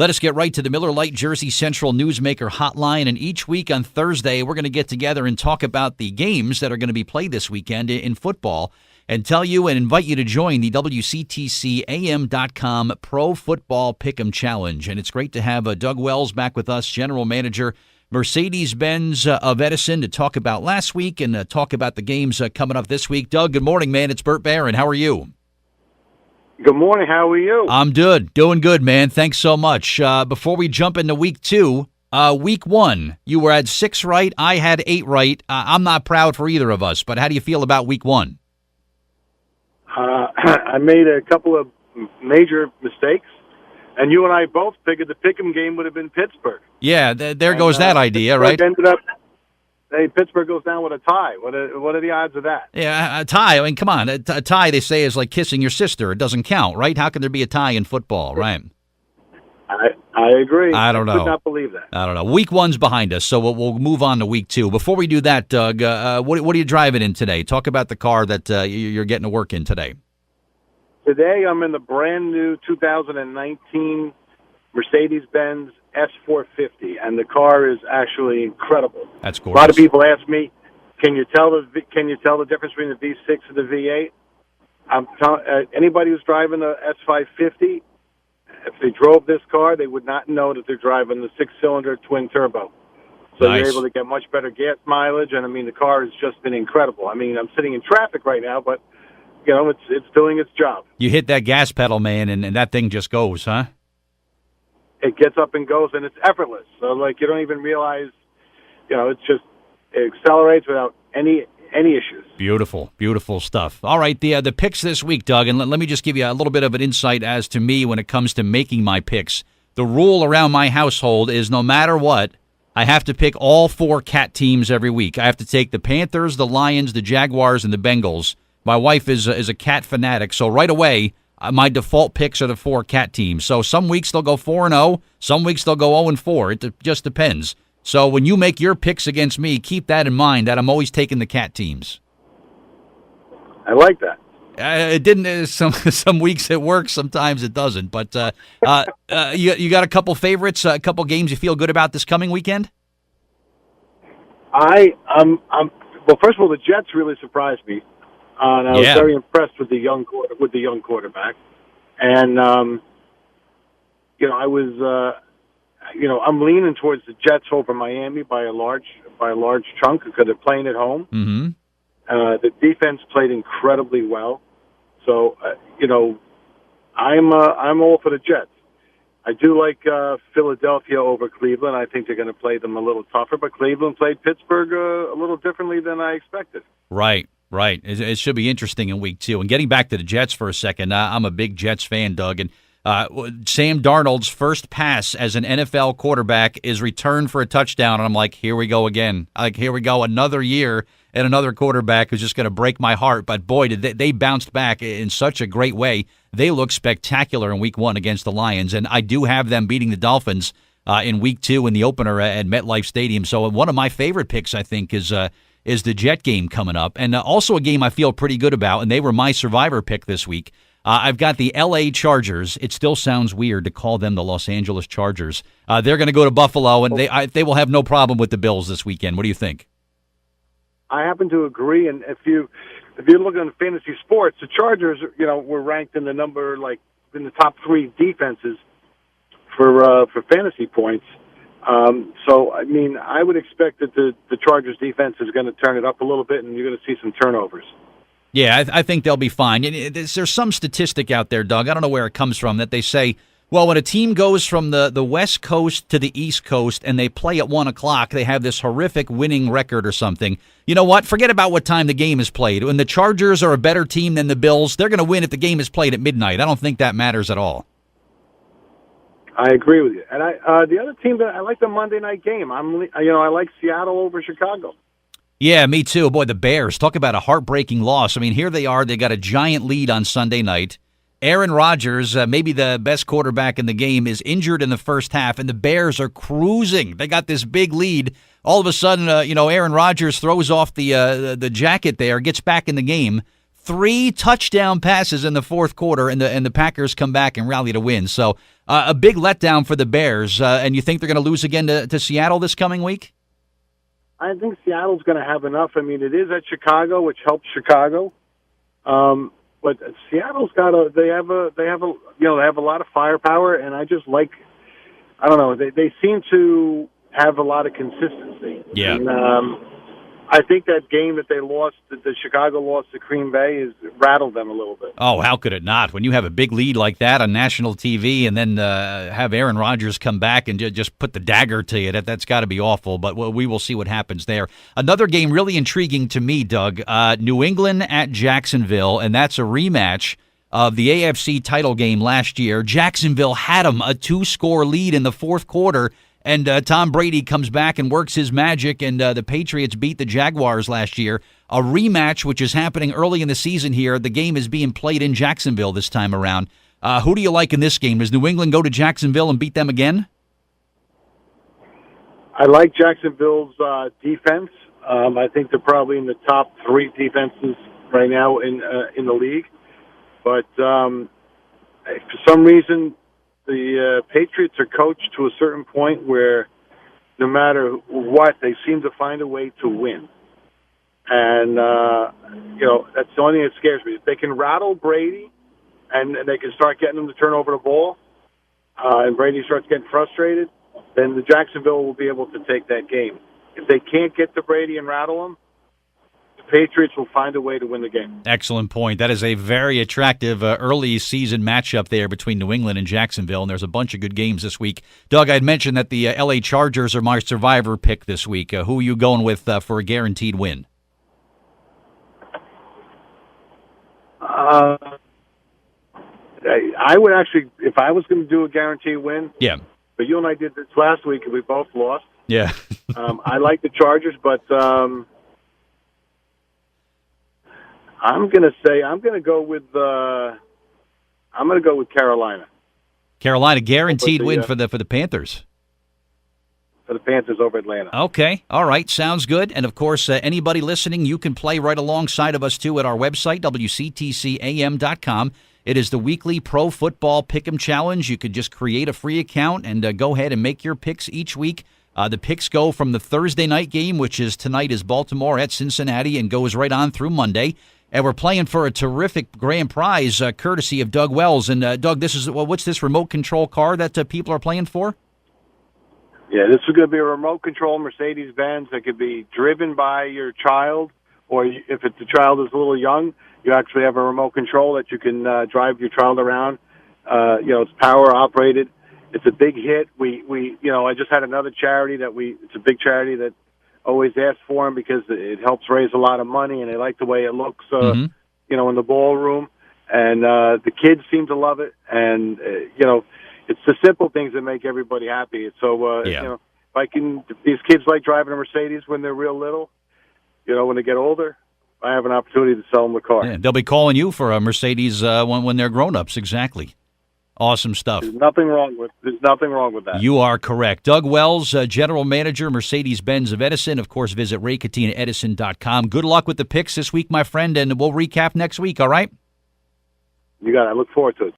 Let us get right to the Miller Lite Jersey Central Newsmaker Hotline, and each week on Thursday, we're going to get together and talk about the games that are going to be played this weekend in football and tell you and invite you to join the WCTCAM.com Pro Football Pick'em Challenge. And it's great to have Doug Wells back with us, General Manager, Mercedes-Benz of Edison, to talk about last week and talk about the games coming up this week. Doug, good morning, man. It's Burt Barron. How are you? Good morning. How are you? I'm good. Doing good, man. Thanks so much. Before we jump into week two, week one, you were at 6 right. I had 8 right. I'm not proud for either of us, but how do you feel about week one? I made a couple of major mistakes, and you and I both figured the pick'em game would have been Pittsburgh. Yeah, there goes that idea, right? Ended up, Pittsburgh goes down with a tie. What are the odds of that? Yeah, a tie. I mean, come on. A tie, they say, is like kissing your sister. It doesn't count, right? How can there be a tie in football, right? I agree. I don't know. I could not believe that. I don't know. Week one's behind us, so we'll move on to week two. Before we do that, Doug, what are you driving in today? Talk about the car that you're getting to work in today. Today I'm in the brand new 2019 Mercedes-Benz S450, and the car is actually incredible. That's gorgeous. A lot of people ask me, can you tell the difference between the V6 and the V8? I'm telling anybody who's driving the S550, if they drove this car, they would not know that they're driving the 6-cylinder twin turbo. So Nice. You're able to get much better gas mileage, and I mean the car has just been incredible. I mean, I'm sitting in traffic right now, but you know it's doing its job. You hit that gas pedal, man, and that thing just goes, huh? It gets up and goes, and it's effortless. So, like, you don't even realize, you know, it accelerates without any issues. Beautiful, beautiful stuff. All right, the picks this week, Doug, and let me just give you a little bit of an insight as to me when it comes to making my picks. The rule around my household is no matter what, I have to pick all 4 cat teams every week. I have to take the Panthers, the Lions, the Jaguars, and the Bengals. My wife is a cat fanatic, so right away, my default picks are the 4 cat teams. So some weeks they'll go 4-0, some weeks they'll go 0-4. It just depends. So when you make your picks against me, keep that in mind, that I'm always taking the cat teams. I like that. It didn't. Some weeks it works, sometimes it doesn't. But you got a couple favorites, a couple games you feel good about this coming weekend? Well, first of all, the Jets really surprised me. And I was very impressed with the young quarterback, and I'm leaning towards the Jets over Miami by a large chunk because they're playing at home. Mm-hmm. The defense played incredibly well, so I'm all for the Jets. I do like Philadelphia over Cleveland. I think they're going to play them a little tougher, but Cleveland played Pittsburgh a little differently than I expected. Right. It should be interesting in week 2. And getting back to the Jets for a second, I'm a big Jets fan, Doug. And Sam Darnold's first pass as an NFL quarterback is returned for a touchdown. And I'm like, here we go again. Here we go, another year and another quarterback who's just going to break my heart. But boy, did they bounced back in such a great way. They look spectacular in week 1 against the Lions. And I do have them beating the Dolphins in week 2 in the opener at MetLife Stadium. So one of my favorite picks, I think, is the Jet game coming up. And also a game I feel pretty good about, and they were my survivor pick this week. I've got the L.A. Chargers. It still sounds weird to call them the Los Angeles Chargers. They're going to go to Buffalo, and they will have no problem with the Bills this weekend. What do you think? I happen to agree, and if you look at fantasy sports, the Chargers, were ranked in the in the top 3 defenses for fantasy points. So, I mean, I would expect that the Chargers defense is going to turn it up a little bit, and you're going to see some turnovers. Yeah, I think they'll be fine. There's some statistic out there, Doug, I don't know where it comes from, that they say, well, when a team goes from the West Coast to the East Coast and they play at 1 o'clock, they have this horrific winning record or something. You know what? Forget about what time the game is played. When the Chargers are a better team than the Bills, they're going to win if the game is played at midnight. I don't think that matters at all. I agree with you. And the other team that I like the Monday night game. I like Seattle over Chicago. Yeah, me too. Boy, the Bears, talk about a heartbreaking loss. I mean, here they are. They got a giant lead on Sunday night. Aaron Rodgers, maybe the best quarterback in the game, is injured in the first half, and the Bears are cruising. They got this big lead. All of a sudden, Aaron Rodgers throws off the jacket there, gets back in the game. 3 touchdown passes in the fourth quarter, and the Packers come back and rally to win. So A big letdown for the Bears, and you think they're going to lose again to Seattle this coming week? I think Seattle's going to have enough. I mean, it is at Chicago, which helps Chicago. But Seattle's they have a lot of firepower, and I just like, I don't know, they seem to have a lot of consistency. Yeah. And, I think that game that they lost, that the Chicago lost to Green Bay, rattled them a little bit. Oh, how could it not? When you have a big lead like that on national TV and then have Aaron Rodgers come back and just put the dagger to you, that's got to be awful. But we will see what happens there. Another game really intriguing to me, Doug, New England at Jacksonville, and that's a rematch of the AFC title game last year. Jacksonville had them a 2-score lead in the fourth quarter. And Tom Brady comes back and works his magic, and the Patriots beat the Jaguars last year. A rematch, which is happening early in the season here. The game is being played in Jacksonville this time around. Who do you like in this game? Does New England go to Jacksonville and beat them again? I like Jacksonville's defense. I think they're probably in the top 3 defenses right now in the league. But for some reason, the Patriots are coached to a certain point where no matter what, they seem to find a way to win. And, that's the only thing that scares me. If they can rattle Brady and they can start getting him to turn over the ball, and Brady starts getting frustrated, then the Jacksonville will be able to take that game. If they can't get to Brady and rattle him, Patriots will find a way to win the game. Excellent point. That is a very attractive early season matchup there between New England and Jacksonville, and there's a bunch of good games this week. Doug, I had mentioned that the L.A. Chargers are my survivor pick this week. Who are you going with for a guaranteed win? I would actually, if I was going to do a guaranteed win, yeah. But you and I did this last week, and we both lost. Yeah. I like the Chargers, but I'm going to go with Carolina. Carolina guaranteed win for the Panthers. For the Panthers over Atlanta. Okay. All right. Sounds good. And, of course, anybody listening, you can play right alongside of us, too, at our website, WCTCAM.com. It is the weekly Pro Football Pick'em Challenge. You could just create a free account and go ahead and make your picks each week. The picks go from the Thursday night game, which is tonight is Baltimore at Cincinnati, and goes right on through Monday. And we're playing for a terrific grand prize, courtesy of Doug Wells. And, Doug, what's this remote control car that people are playing for? Yeah, this is going to be a remote control Mercedes-Benz that could be driven by your child, or if the child is a little young, you actually have a remote control that you can drive your child around. It's power operated. It's a big hit. I just had another charity it's a big charity that always asks for them because it helps raise a lot of money, and they like the way it looks, in the ballroom. And the kids seem to love it, and it's the simple things that make everybody happy. So, if these kids like driving a Mercedes when they're real little, when they get older, I have an opportunity to sell them the car. Yeah, they'll be calling you for a Mercedes when they're grown-ups. Exactly. Awesome stuff. There's nothing wrong with that. You are correct. Doug Wells, General Manager, Mercedes-Benz of Edison. Of course, visit RayCatinaEdison.com. Good luck with the picks this week, my friend, and we'll recap next week, all right? You got it. I look forward to it.